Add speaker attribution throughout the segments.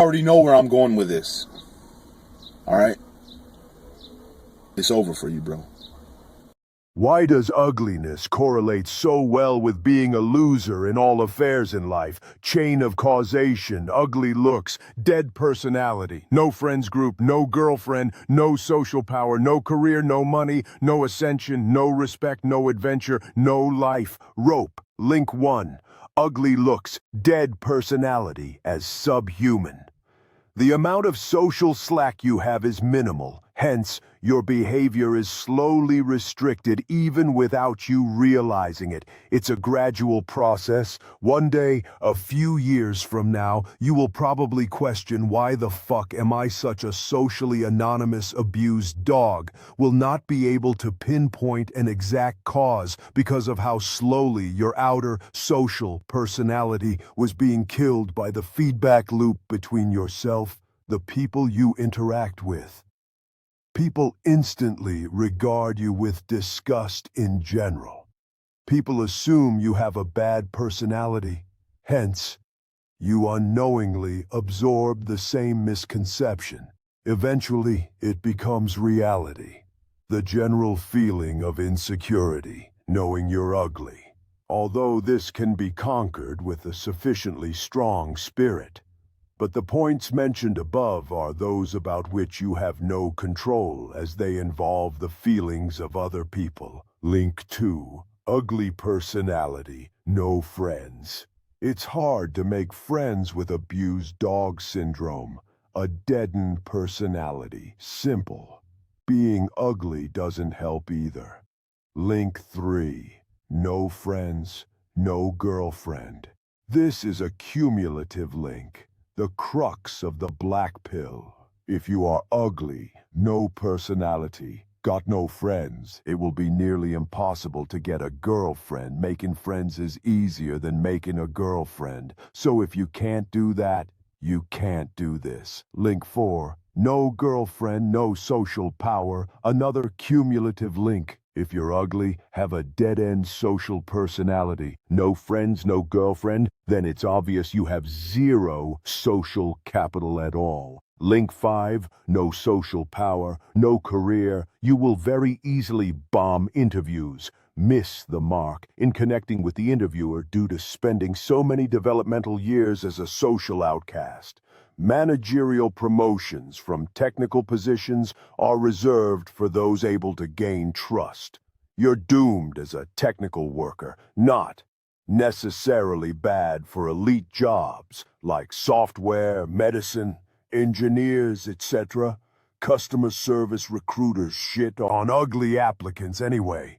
Speaker 1: Already know where I'm going with this. All right? It's over for you, bro.
Speaker 2: Why does ugliness correlate so well with being a loser in all affairs in life? Chain of causation, ugly looks, dead personality, no friends group, no girlfriend, no social power, no career, no money, no ascension, no respect, no adventure, no life. Rope, link 1. Ugly looks, dead personality as subhuman. The amount of social slack you have is minimal, hence, your behavior is slowly restricted even without you realizing it. It's a gradual process. One day, a few years from now, you will probably question why the fuck am I such a socially anonymous abused dog. Will not be able to pinpoint an exact cause because of how slowly your outer social personality was being killed by the feedback loop between yourself, the people you interact with. People instantly regard you with disgust in general. People assume you have a bad personality. Hence, you unknowingly absorb the same misconception. Eventually, it becomes reality. The general feeling of insecurity, knowing you're ugly. Although this can be conquered with a sufficiently strong spirit. But the points mentioned above are those about which you have no control as they involve the feelings of other people. Link 2. Ugly personality, no friends. It's hard to make friends with abused dog syndrome, a deadened personality. Simple. Being ugly doesn't help either. Link 3. No friends, no girlfriend. This is a cumulative link. The crux of the black pill. If you are ugly, no personality, got no friends, it will be nearly impossible to get a girlfriend. Making friends is easier than making a girlfriend. So if you can't do that, you can't do this. Link 4. No girlfriend, no social power. Another cumulative link. If you're ugly, have a dead-end social personality, no friends, no girlfriend, then it's obvious you have zero social capital at all. Link 5, no social power, no career. You will very easily bomb interviews, miss the mark in connecting with the interviewer due to spending so many developmental years as a social outcast. Managerial promotions from technical positions are reserved for those able to gain trust. You're doomed as a technical worker, not necessarily bad for elite jobs like software, medicine, engineers, etc. Customer service recruiters shit on ugly applicants anyway.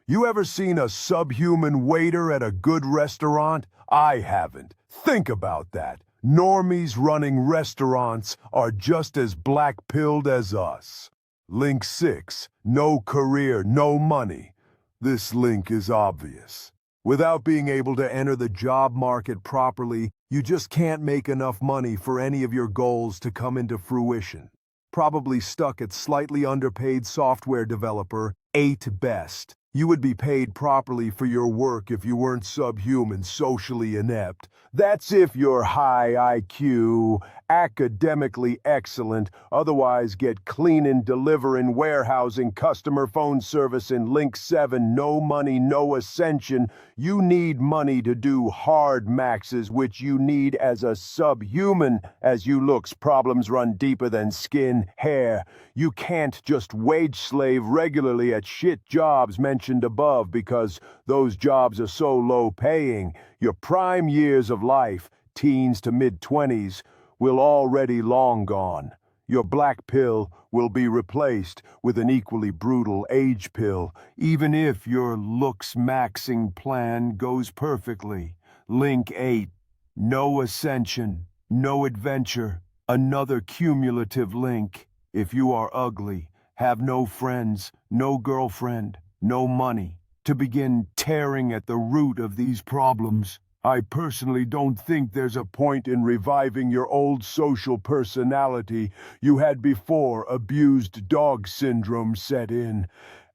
Speaker 2: You ever seen a subhuman waiter at a good restaurant? I haven't. Think about that. Normies running restaurants are just as black-pilled as us. Link 6. No career, no money. This link is obvious. Without being able to enter the job market properly, you just can't make enough money for any of your goals to come into fruition. Probably stuck at slightly underpaid software developer, 8 best. You would be paid properly for your work if you weren't subhuman, socially inept. That's if you're high IQ, academically excellent, otherwise get cleaning, delivering, warehousing, customer phone service in Link 7, no money, no ascension. You need money to do hard maxes, which you need as a subhuman. As you looks, problems run deeper than skin, hair. You can't just wage slave regularly at shit jobs mentioned above because those jobs are so low paying. Your prime years of life, teens to mid-20s, will already long gone. Your black pill will be replaced with an equally brutal age pill, even if your looks maxing plan goes perfectly. Link 8. No ascension, no adventure. Another cumulative link. If you are ugly, have no friends, no girlfriend, no money. To begin tearing at the root of these problems, I personally don't think there's a point in reviving your old social personality you had before abused dog syndrome set in.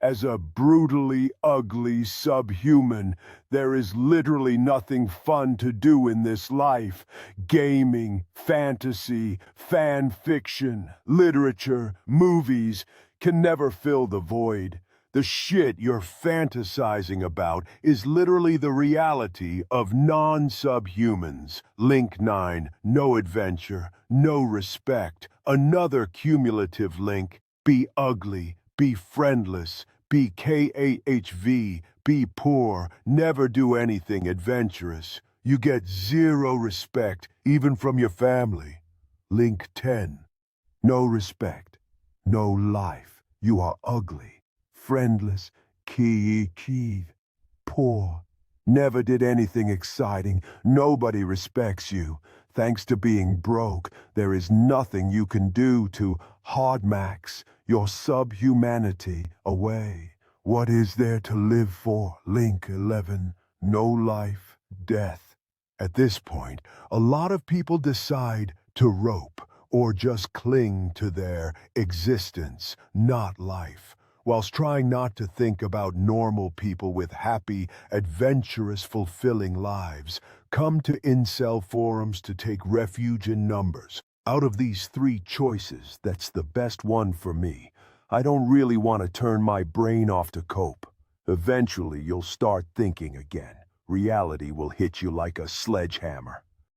Speaker 2: As a brutally ugly subhuman, there is literally nothing fun to do in this life. Gaming, fantasy, fan fiction, literature, movies can never fill the void. The shit you're fantasizing about is literally the reality of non-subhumans. Link 9, no adventure, no respect. Another cumulative link, be ugly, be friendless, be KAHV, be poor, never do anything adventurous. You get zero respect, even from your family. Link 10. No respect, no life. You are ugly, friendless, poor. Never did anything exciting. Nobody respects you. Thanks to being broke, there is nothing you can do to hard max your subhumanity away. What is there to live for? Link 11. No life, death. At this point, a lot of people decide to rope or just cling to their existence, not life, whilst trying not to think about normal people with happy, adventurous, fulfilling lives. Come to incel forums to take refuge in numbers. Out of these three choices, that's the best one for me. I don't really want to turn my brain off to cope. Eventually, you'll start thinking again. Reality will hit you like a sledgehammer.